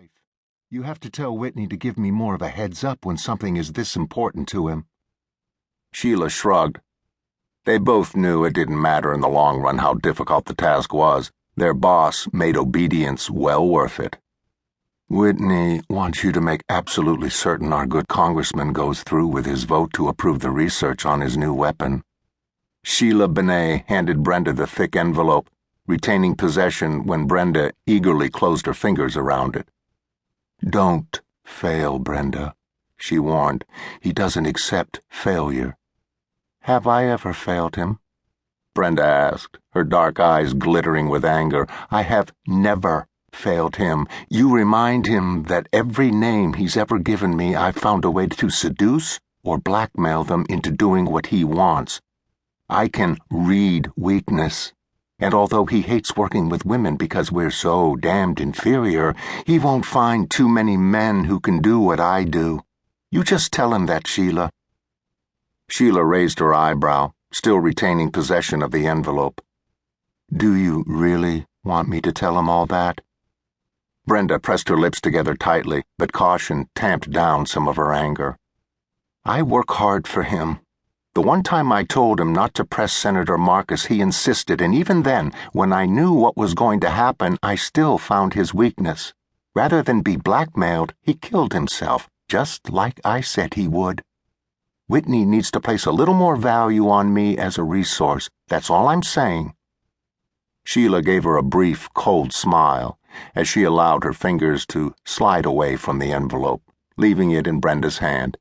wife. You have to tell Whitney to give me more of a heads up when something is this important to him. Sheila shrugged. They both knew it didn't matter in the long run how difficult the task was. Their boss made obedience well worth it. Whitney wants you to make absolutely certain our good congressman goes through with his vote to approve the research on his new weapon. Sheila Benet handed Brenda the thick envelope, retaining possession when Brenda eagerly closed her fingers around it. Don't fail, Brenda, she warned. He doesn't accept failure. Have I ever failed him? Brenda asked, her dark eyes glittering with anger. I have never failed him. You remind him that every name he's ever given me I've found a way to seduce or blackmail them into doing what he wants. I can read weakness. And although he hates working with women because we're so damned inferior, he won't find too many men who can do what I do. You just tell him that, Sheila. Sheila raised her eyebrow, still retaining possession of the envelope. Do you really want me to tell him all that? Brenda pressed her lips together tightly, but caution tamped down some of her anger. I work hard for him. The one time I told him not to press Senator Marcus, he insisted, and even then, when I knew what was going to happen, I still found his weakness. Rather than be blackmailed, he killed himself, just like I said he would. Whitney needs to place a little more value on me as a resource. That's all I'm saying. Sheila gave her a brief, cold smile as she allowed her fingers to slide away from the envelope, leaving it in Brenda's hand.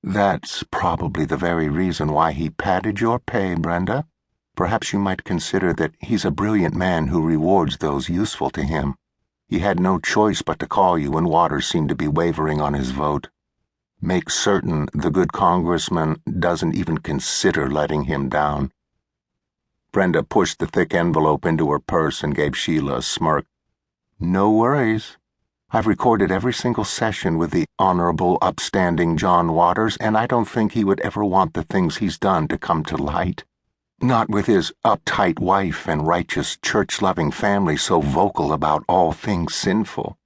That's probably the very reason why he padded your pay, Brenda. Perhaps you might consider that he's a brilliant man who rewards those useful to him. He had no choice but to call you when Waters seemed to be wavering on his vote. Make certain the good congressman doesn't even consider letting him down. Brenda pushed the thick envelope into her purse and gave Sheila a smirk. No worries. I've recorded every single session with the Honorable, upstanding John Waters, and I don't think he would ever want the things he's done to come to light. Not with his uptight wife and righteous, church-loving family so vocal about all things sinful.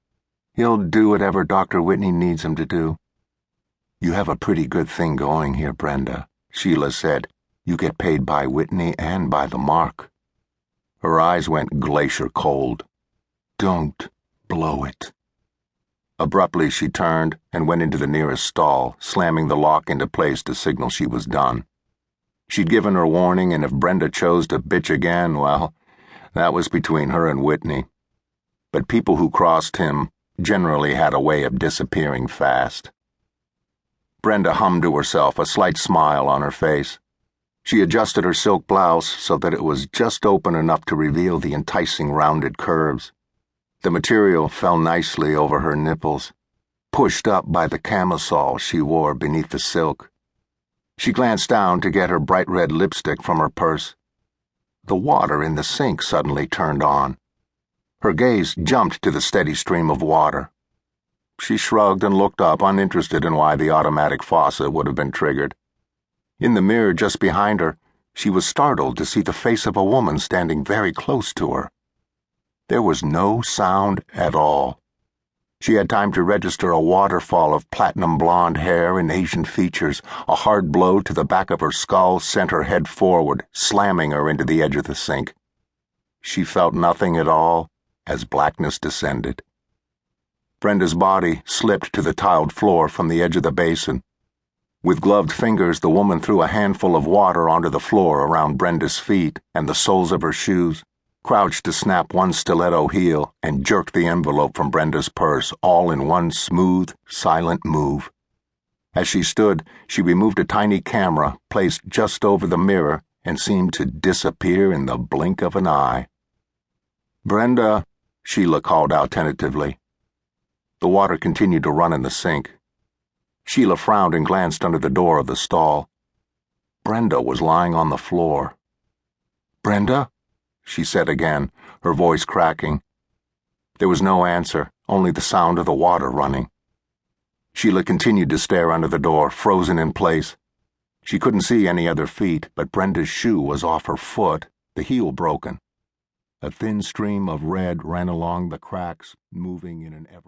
He'll do whatever Dr. Whitney needs him to do. You have a pretty good thing going here, Brenda, Sheila said. You get paid by Whitney and by the mark. Her eyes went glacier cold. Don't blow it. Abruptly, she turned and went into the nearest stall, slamming the lock into place to signal she was done. She'd given her warning, and if Brenda chose to bitch again, well, that was between her and Whitney. But people who crossed him generally had a way of disappearing fast. Brenda hummed to herself, a slight smile on her face. She adjusted her silk blouse so that it was just open enough to reveal the enticing rounded curves. The material fell nicely over her nipples, pushed up by the camisole she wore beneath the silk. She glanced down to get her bright red lipstick from her purse. The water in the sink suddenly turned on. Her gaze jumped to the steady stream of water. She shrugged and looked up, uninterested in why the automatic faucet would have been triggered. In the mirror just behind her, she was startled to see the face of a woman standing very close to her. There was no sound at all. She had time to register a waterfall of platinum blonde hair and Asian features. A hard blow to the back of her skull sent her head forward, slamming her into the edge of the sink. She felt nothing at all as blackness descended. Brenda's body slipped to the tiled floor from the edge of the basin. With gloved fingers, the woman threw a handful of water onto the floor around Brenda's feet and the soles of her shoes, crouched to snap one stiletto heel, and jerked the envelope from Brenda's purse, all in one smooth, silent move. As she stood, she removed a tiny camera placed just over the mirror and seemed to disappear in the blink of an eye. "Brenda," Sheila called out tentatively. The water continued to run in the sink. Sheila frowned and glanced under the door of the stall. Brenda was lying on the floor. "Brenda?" she said again, her voice cracking. There was no answer, only the sound of the water running. Sheila continued to stare under the door, frozen in place. She couldn't see any other feet, but Brenda's shoe was off her foot, the heel broken. A thin stream of red ran along the cracks, moving in an ever